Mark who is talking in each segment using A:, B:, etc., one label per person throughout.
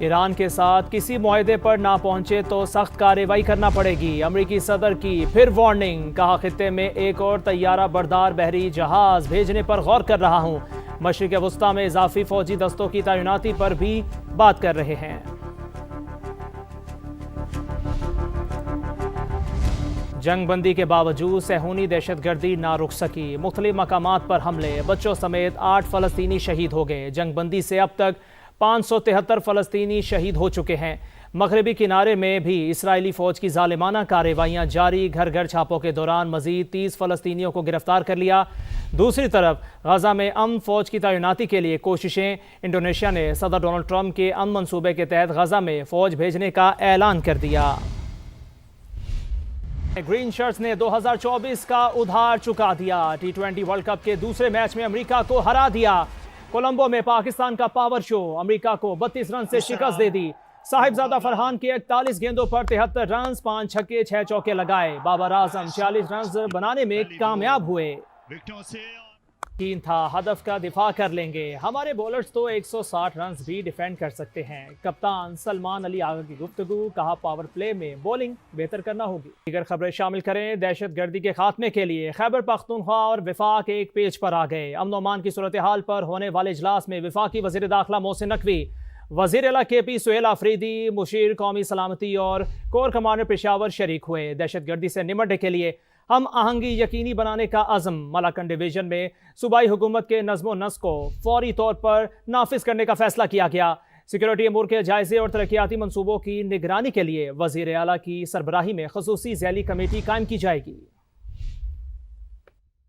A: Iran के साथ किसी मुआहदे पर ना पहुंचे तो सख्त कार्रवाई करना पड़ेगी। अमरीकी सदर की फिर वार्निंग, कहा खित्ते में एक और तैयारा बरदार बहरी जहाज भेजने पर गौर कर रहा हूं। मशरिक़ वस्ता में इजाफी फौजी दस्तों की तैनाती पर भी बात कर रहे हैं। जंगबंदी के बावजूद सेहूनी दहशतगर्दी ना रुक सकी। मुख्तलिफ मकामात पर हमले, बच्चों समेत 8 फ़लस्तीनी शहीद हो गए। जंगबंदी से अब तक 573 फ़लस्तीनी शहीद हो चुके हैं। मगरबी किनारे में भी इसराइली फ़ौज की ज़ालिमाना कार्रवाइयाँ जारी। घर घर छापों के दौरान मज़ीद 30 फ़लस्तीनियों को गिरफ्तार कर लिया। दूसरी तरफ गजा में अमन फ़ौज की तैनाती के लिए कोशिशें। इंडोनेशिया ने सदर डोनाल्ड ट्रंप के अमन मनसूबे के तहत गजा में फ़ौज भेजने का ऐलान कर दिया। ग्रीन शर्ट्स ने 2024 का उधार चुका दिया। T20 वर्ल्ड कप के दूसरे मैच में अमेरिका को हरा दिया। कोलंबो में पाकिस्तान का पावर शो, अमेरिका को 32 रन से शिकस्त दे दी। साहिबजादा फरहान के 41 गेंदों पर 73 रन, 5 छक्के 6 चौके लगाए। बाबर आजम 46 रन बनाने में कामयाब हुए। यकीन था हदफ का दिफा कर लेंगे, हमारे बॉलर्स तो 160 रन भी डिफेंड कर सकते हैं। कप्तान सलमान अली आगा की गुफ्तगू, कहा पावर प्ले में बॉलिंग बेहतर करना होगी। दीगर खबरें शामिल करें। दहशतगर्दी के खात्मे के लिए खैबर पख्तूनख्वा और विफाक एक पेज पर आ गए। अमन अमान की सूरत हाल पर होने वाले इजलास में विफाकी वज़ीर दाखिला मोहसिन नकवी, वज़ीर आला KP सुहेल आफरीदी, मुशीर कौमी सलामती और कोर कमांडर पेशावर शरीक हुए। दहशतगर्दी से निमटने के लिए हम आहंगी यकीनी बनाने का अज़म। मलाकन डिवीजन में सूबाई हुकूमत के नज़्मो नस्क को फौरी तौर पर नाफिज करने का फैसला किया गया। सिक्योरिटी अमूर के जायजे और तरक्याती मनसूबों की निगरानी के लिए वज़ीर आला की सरबराही में खसूसी ज़ैली कमेटी कायम की जाएगी।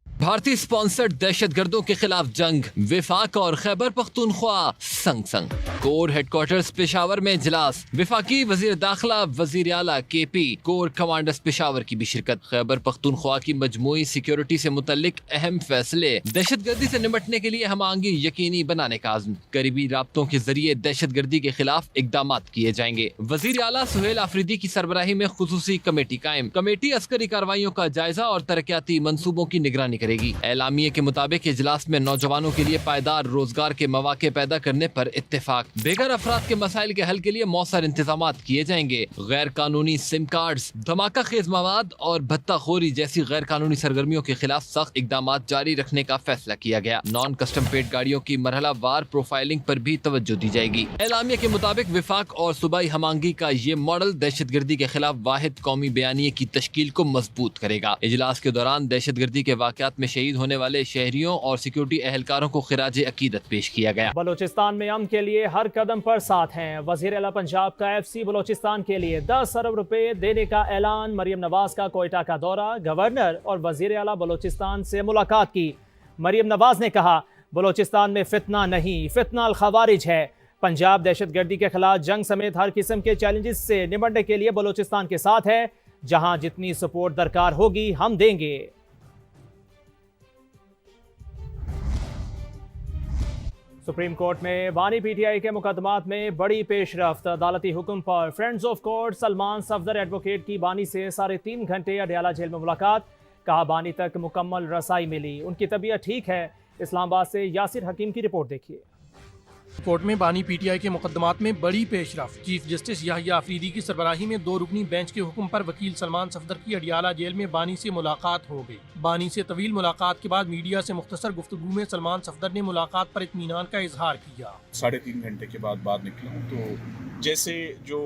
B: भारतीय स्पॉन्सर्ड दहशतगर्दों के खिलाफ जंग, विफाक और खैबर पख्तूनख्वा संग संग। कोर हेडक्वार्टर्स पेशावर में इजलास, विफाकी वजीर दाखिला वजीर आला KP, कोर कमांडर्स पेशावर की भी शिरकत। खैबर पख्तूनख्वा की मजमूई सिक्योरिटी से मुतल्लिक अहम फैसले, दहशतगर्दी से निपटने के लिए हम आंगी यकीनी बनाने का आज़म। करीबी राब्तों के जरिए दहशतगर्दी के खिलाफ इकदाम किए जाएंगे। वजीर आला सुहेल आफरीदी की सरबराही में खुसूसी कमेटी कायम। कमेटी अस्करी कार्रवाइयों का जायजा और तरक्याती मंसूबों की निगरानी करेगी। एलामिये के मुताबिक इजलास में नौजवानों के लिए पायदार रोजगार के मौके पैदा करने पर इत्तेफाक। बेघर अफराद के मसाइल के हल के लिए मौसर इंतजाम किए जाएंगे। गैर कानूनी सिम कार्ड्स, धमाका खेज मवाद और भत्ताखोरी जैसी गैर कानूनी सरगर्मियों के खिलाफ सख्त इकदाम जारी रखने का फैसला किया गया। नॉन कस्टम पेड गाड़ियों की मरहला वार प्रोफाइलिंग पर भी तवज्जो दी जाएगी। एलामिये के मुताबिक विफाक और सूबाई हमांगी का ये मॉडल दहशतगर्दी के खिलाफ वाहिद कौमी बयानिए की तश्कील को मजबूत करेगा। इजलास के दौरान दहशतगर्दी के वाकयात में शहीद होने वाले शहरियों और सिक्योरिटी एहलकारों को खिराज अकीदत पेश किया गया।
A: बलोचिस्तान में अमन के लिए हर कदम पर साथ हैं। वजीर आला पंजाब का FC बलोचिस्तान के लिए 10 अरब रुपए देने का ऐलान। मरियम नवाज का कोयटा का दौरा, गवर्नर और वजीर आला बलोचिस्तान से मुलाकात की। मरियम नवाज ने कहा बलोचिस्तान में फितना नहीं, फितना अल खवारिज है। पंजाब दहशतगर्दी के खिलाफ जंग समेत हर किस्म के चैलेंजेस से निपटने के लिए बलोचिस्तान के साथ है। जहां जितनी सपोर्ट दरकार होगी हम देंगे। सुप्रीम कोर्ट में बानी PTI के मुकदमात में बड़ी पेशरफ्त। अदालती हुक्म पर friends of court Salman Safdar advocate की बानी से 3.5 घंटे अडयाला जेल में मुलाकात। कहा बानी तक मुकम्मल रसाई मिली, उनकी तबीयत ठीक है। इस्लामाबाद से यासिर हकीम की रिपोर्ट देखिए।
C: कोर्ट में बानी PTI के मुकदमात में बड़ी पेशरफ्त। चीफ जस्टिस याहिया अफरीदी की सरबराही में 2 रुकनी बेंच के हुक्म पर वकील सलमान सफदर की अडियाला जेल में बानी से मुलाकात हो गई। बानी से तवील मुलाकात के बाद मीडिया से मुख्तसर गुफ्तगू में सलमान सफदर ने मुलाकात पर इत्मीनान का इजहार किया।
D: 3.5 घंटे के बाद बाहर निकला हूँ तो जैसे जो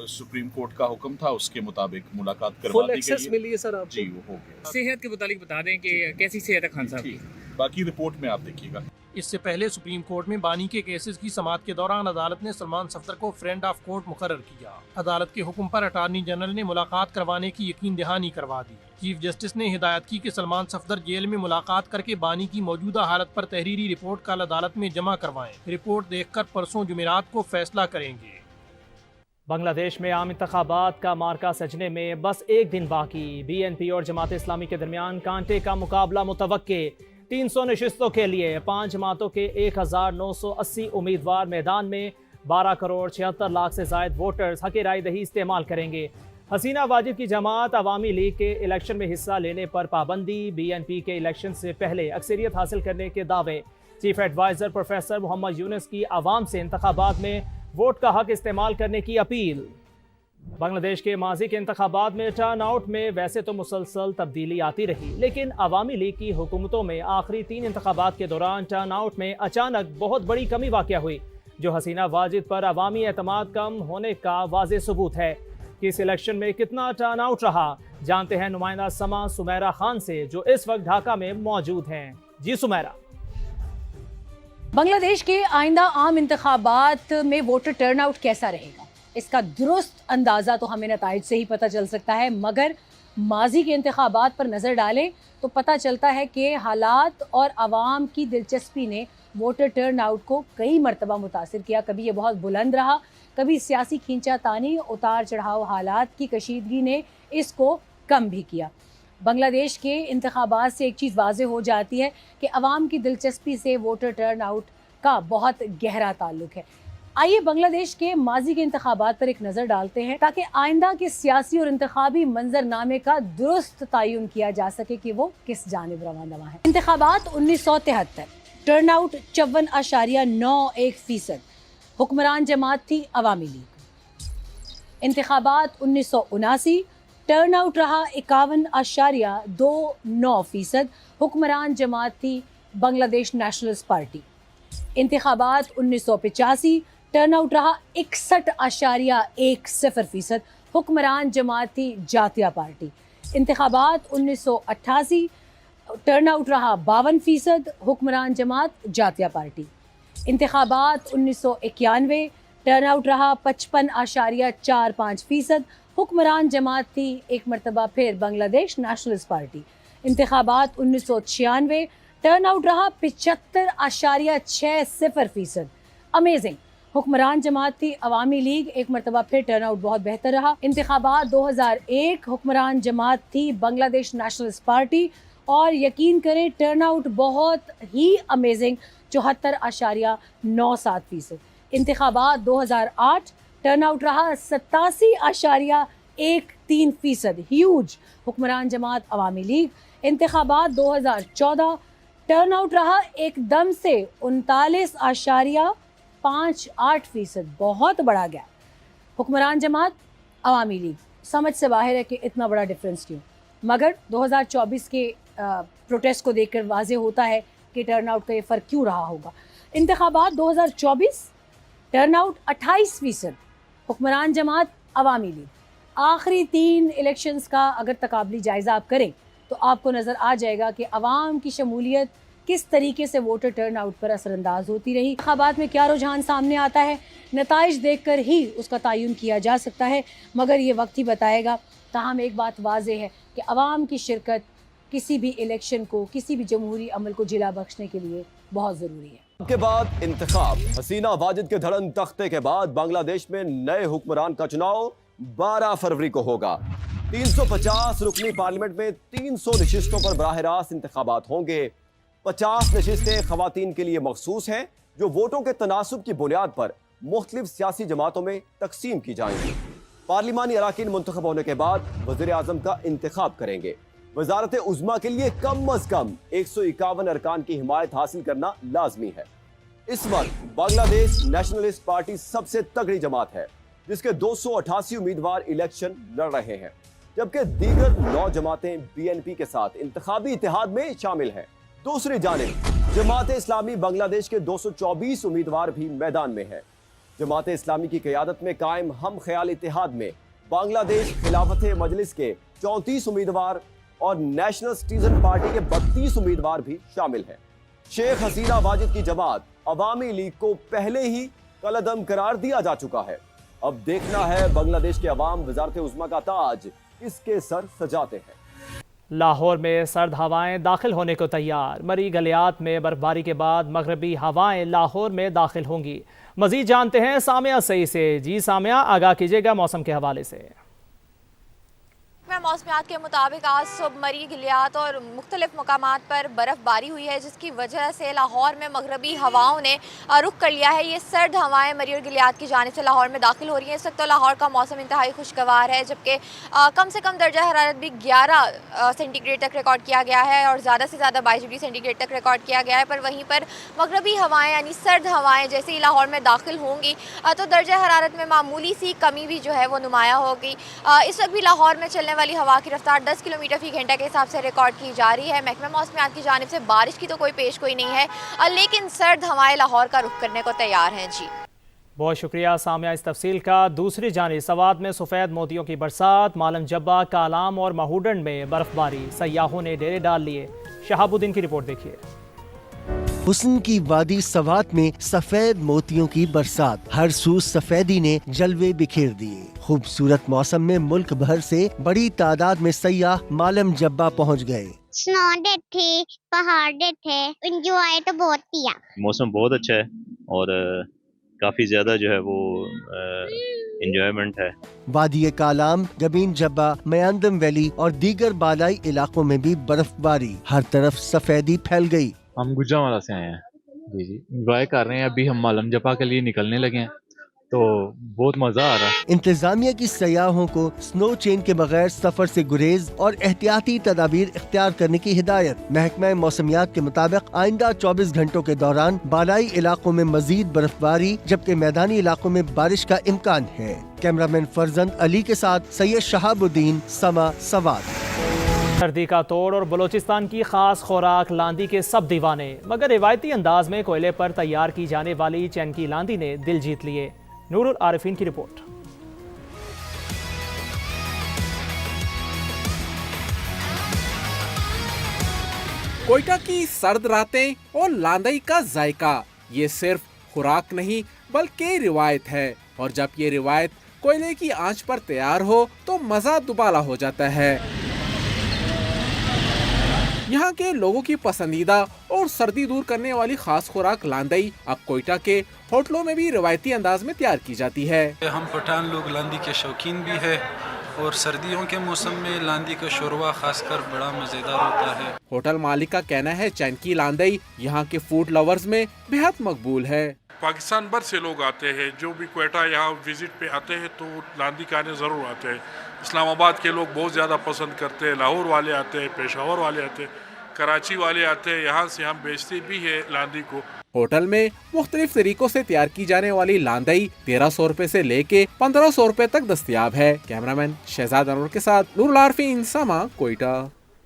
D: सुप्रीम कोर्ट का हुक्म था उसके मुताबिक मुलाकात करवा दी गई है।
E: मिली है सर आपको?
D: जी वो हो गया।
E: सेहत के मुताबिक बता दें कि कैसी सेहत है खान साहब की?
D: बाकी रिपोर्ट में आप देखिएगा।
C: इससे पहले सुप्रीम कोर्ट में बानी के केसेस की समाअत के दौरान अदालत ने सलमान सफदर को फ्रेंड ऑफ कोर्ट मुकर्रर किया। अदालत के हुक्म पर अटार्नी जनरल ने मुलाकात करवाने की यकीन दहानी करवा दी। चीफ जस्टिस ने हिदायत की कि सलमान सफदर जेल में मुलाकात करके बानी की मौजूदा हालत पर तहरीरी रिपोर्ट कल अदालत में जमा करवाएं। रिपोर्ट देखकर परसों जुमेरात को फैसला करेंगे।
A: बांग्लादेश में आम इंतखाबात का मार्का सजने में बस एक दिन बाकी। BNP और जमात इस्लामी के दरमियान कांटे का मुकाबला मुतवक्के। 300 नशिस्तों के लिए 5 जमातों के 1980 उम्मीदवार मैदान में। 12 करोड़ 76 लाख से जायद वोटर्स हक राय दही इस्तेमाल करेंगे। हसीना वाजिद की जमात अवामी लीग के इलेक्शन में हिस्सा लेने पर पाबंदी। BNP के इलेक्शन से पहले अक्सरियत हासिल करने के दावे। Chief adviser professor Muhammad Yunus की आवाम से इंतखाबात में वोट का हक इस्तेमाल करने की अपील। बांग्लादेश के माजी के इंतखाबात में टर्न आउट में वैसे तो मुसलसल तब्दीली आती रही, लेकिन अवामी लीग की हुकूमतों में आखिरी 3 इंतखाबात के दौरान टर्न आउट में अचानक बहुत बड़ी कमी वाक़या हुई, जो हसीना वाजिद पर अवामी एतमाद कम होने का वाज़े सबूत है। कि इस इलेक्शन में कितना टर्न आउट रहा, जानते हैं नुमाइंदा समा सुमेरा खान से, जो इस वक्त ढाका में मौजूद हैं। जी सुमेरा।
F: बांग्लादेश के आइंदा आम इंतखाबात में वोटर टर्नआउट कैसा रहेगा, इसका दुरुस्त अंदाज़ा तो हमें नताइज से ही पता चल सकता है, मगर माजी के इंतखाबात पर नज़र डालें तो पता चलता है कि हालात और आवाम की दिलचस्पी ने वोटर टर्नआउट को कई मरतबा मुतासिर किया। कभी ये बहुत बुलंद रहा, कभी सियासी खींचातानी, उतार चढ़ाव हालात की कशीदगी ने इसको कम भी किया। बांग्लादेश के इंतखाबात से एक चीज़ वाज़े हो जाती है कि अवाम की दिलचस्पी से वोटर टर्नआउट का बहुत गहरा ताल्लुक है। आइए बांग्लादेश के माजी के इंतखाबात पर एक नज़र डालते हैं, ताकि आइंदा के सियासी और इंतखाबी मंजरनामे का दुरुस्त तयन किया जा सके कि वो किस जानिब रवाना है। इंतखाबात 1973, टर्नआउट 54.91%, हुक्मरान जमात थी अवामी लीग। इंतखाबात 1979, टर्नआउट रहा 51.29%, हुक्मरान जमात थी बांग्लादेश नेशनलिस्ट पार्टी। इंतखाबात 1985, टर्नआउट रहा 61.10%, हुक्मरान जमात थी जातिया पार्टी। इंतखाबात 1988, टर्नआउट रहा 52%, हुक्मरान जमात जातिया पार्टी। इंतखाबात 1991, टर्नआउट रहा 55.45%, हुक्मरान जमात थी एक मरतबा फिर बांग्लादेश नेशनलिस्ट पार्टी। इंतखाबात 1996, टर्नआउट रहा 75.60%। अमेजिंग, हुक्मरान जमात थी अवामी लीग, एक मरतबा फिर टर्नआउट बहुत बेहतर रहा। इंतखाबात 2001, हुक्मरान जमात थी बांग्लादेश नेशनलिस्ट पार्टी, और यकीन करें टर्नआउट बहुत ही अमेजिंग 74.97%। इंतखाबात 2008, टर्नआउट रहा 87.13%, ह्यूज, हुक्मरान जमात अवामी लीग। इंतखाबात 2014, टर्नआउट रहा एकदम से 39.58%, बहुत बड़ा गैप, हुक्मरान जमात अवामी लीग। समझ से बाहर है कि इतना बड़ा डिफरेंस क्यों, मगर 2024 के प्रोटेस्ट को देखकर वाज़े होता है कि टर्नआउट का ये फ़र्क क्यों रहा होगा। इंतखाबात 2024, टर्नआउट 28%, हुक्मरान जमात अवामी लीग। आखिरी 3 इलेक्शंस का अगर तकाबली जायज़ा आप करें तो आपको नज़र आ जाएगा कि अवाम की शमूलियत किस तरीके से वोटर टर्नआउट पर असरअंदाज होती रही। इंतखाबात में क्या रुझान सामने आता है, नताइज देखकर ही उसका तयन किया जा सकता है, मगर ये वक्त ही बताएगा। ताहम एक बात वाज़े है कि अवाम की शिरकत किसी भी इलेक्शन को, किसी भी जमहूरी अमल को जिला बख्शने के लिए बहुत ज़रूरी है।
G: के बाद इंतखाब, हसीना वाजिद के धड़न तख्ते के बाद बांग्लादेश में नए हुक्मरान का चुनाव 12 फरवरी को होगा। 350 रुकनी पार्लियामेंट में 300 नशिस्तों पर बराह रास्त इंतखाबात होंगे। 50 नशिस्तें खवातीन के लिए मखसूस हैं, जो वोटों के तनासुब की बुनियाद पर मुख्तलिफ सियासी जमातों में तकसीम की जाएंगी। पार्लिमानी अराकीन मुंतखब होने के बाद वज़ीर आज़म का इंतखाब करेंगे। वजारत उज़्मा के लिए कम अज कम 151 अरकान की हिमायत हासिल करना लाजमी है। इस वक्त बांग्लादेश नेशनलिस्ट पार्टी सबसे तगड़ी जमात है, जिसके 288 उम्मीदवार इलेक्शन लड़ रहे हैं, जबकि दीगर 9 जमातें BNP के साथ इंतखाबी इत्तेहाद में शामिल हैं। दूसरी जानिब जमात इस्लामी बांग्लादेश के 224 उम्मीदवार भी मैदान में हैं। जमात इस्लामी की क़यादत में कायम हम ख्याल इत्तेहाद में बांग्लादेश खिलाफत मजलिस के 34 उम्मीदवार और नेशनल सिटीजन पार्टी के 32 उम्मीदवार भी शामिल हैं। शेख हसीना वाजिद की जमात अवामी लीग को पहले ही कलअदम करार दिया जा चुका है। अब देखना है बांग्लादेश के अवाम वजारत उज़्मा का ताज किसके सर सजाते हैं।
A: लाहौर में सर्द हवाएं दाखिल होने को तैयार। मरी गलियात में बर्फबारी के बाद मगरबी हवाएं लाहौर में दाखिल होंगी। मजीद जानते हैं सामिया सही से। जी सामिया, आगाह कीजिएगा मौसम के हवाले से।
H: महकमा मौसमियात के मुताबिक आज सुबह मरी गिलियात और मुख्तलिफ मकामात पर बर्फ़बारी हुई है, जिसकी वजह से लाहौर में मगरबी हवाओं ने रुख कर लिया है। ये सर्द हवाएं मरी और गिलियात की जानिब से लाहौर में दाखिल हो रही हैं। इस वक्त तो लाहौर का मौसम इंतहाई खुशगवार है, जबकि कम से कम दर्जा हरारत भी 11 सेंटीग्रेड तक रिकॉर्ड किया गया है और ज़्यादा से ज़्यादा 22 डिग्री सेंटीग्रेड तक रिकॉर्ड किया गया है। पर वहीं पर मगरबी हवाएँ यानी सर्द हवाएँ जैसे ही लाहौर में दाखिल होंगी तो दर्जा हरारत में मामूली सी कमी भी जो है वो नुमाया होगी। इस वक्त भी लाहौर में चलने वाली हवा की रफ्तार 10 किलोमीटर फी घंटा के हिसाब से रिकॉर्ड की जा रही है। महकमा मौसमियात की जानिब से बारिश की तो कोई पेशगोई नहीं है, लेकिन सर्द हवाएं लाहौर का रुख करने को तैयार हैं। जी
A: बहुत शुक्रिया सामिया इस तफसील का। दूसरी जानिब सवात में सफ़ेद मोतियों की बरसात, मालम जब्बा, कालाम और महूडन में बर्फबारी, सयाहों ने डेरे डाल लिए। शहाबुद्दीन की रिपोर्ट देखिए।
I: हुस्न की वादी सवात में सफेद मोतियों की बरसात, हर सू सफेदी ने जलवे बिखेर दिए। खूबसूरत मौसम में मुल्क भर से बड़ी तादाद में सयाह मालम जब्बा पहुंच गए।
J: स्नो थे, पहाड़ थे, एंजॉय तो बहुत किया।
K: मौसम बहुत अच्छा है और काफी ज्यादा जो है वो एंजॉयमेंट है।
I: वादी कालाम, गबीन जब्बा, मयांदम वैली और दीगर बालाई इलाकों में भी बर्फबारी, हर तरफ सफेदी फैल गई।
L: हम गुजरांवाला से आए हैं जी एंजॉय कर रहे हैं। अभी हम मालम जब्बा के लिए निकलने लगे हैं तो बहुत मजा आ रहा है।
I: इंतजामिया की सयाहों को स्नो चेन के बगैर सफर से गुरेज और एहतियाती तदाबीर इख्तियार करने की हिदायत। महकमा मौसमियात के मुताबिक आइंदा 24 घंटों के दौरान बालाई इलाकों में मजीद बर्फबारी जबकि मैदानी इलाकों में बारिश का इम्कान है। कैमरामैन फरजंद अली के साथ सैयद शहाबुद्दीन, समा सवात।
A: सर्दी का तोड़ और बलूचिस्तान की खास खुराक लांदी के सब दीवाने, मगर रिवायती अंदाज में कोयले पर तैयार की जाने वाली चैन की लांदी ने दिल जीत लिए। नूरुल आरिफीन की रिपोर्ट।
M: कोयटा की सर्द रातें और लांदई का जायका, ये सिर्फ खुराक नहीं बल्कि रिवायत है, और जब ये रिवायत कोयले की आंच पर तैयार हो तो मजा दुबाला हो जाता है। यहाँ के लोगों की पसंदीदा और सर्दी दूर करने वाली खास खुराक लांदई अब कोयटा के होटलों में भी रिवायती अंदाज में तैयार की जाती है।
N: हम पठान लोग लांदी के शौकीन भी है और सर्दियों के मौसम में लांदी का शोरबा खासकर बड़ा मजेदार होता है।
M: होटल मालिक का कहना है चैन की लांदई यहाँ के फूड लवर्स में बेहद मकबूल है।
O: पाकिस्तान भर से लोग आते हैं, जो भी कोयटा यहाँ विजिट पे आते हैं तो लांदी खाने ज़रूर आते हैं। इस्लामाबाद के लोग बहुत ज़्यादा पसंद करते हैं, लाहौर वाले आते हैं, पेशावर वाले आते हैं, कराची वाले आते हैं। यहाँ से हम बेचते भी है लांदी को।
M: होटल में मुख्तलिफ तरीकों से तैयार की जाने वाली लांदई 1300 रुपए से लेके 1500 रुपए तक दस्तयाब है। कैमरामैन शहजाद अनवर के साथ नूरुल आरफीन, समा, कोयटा।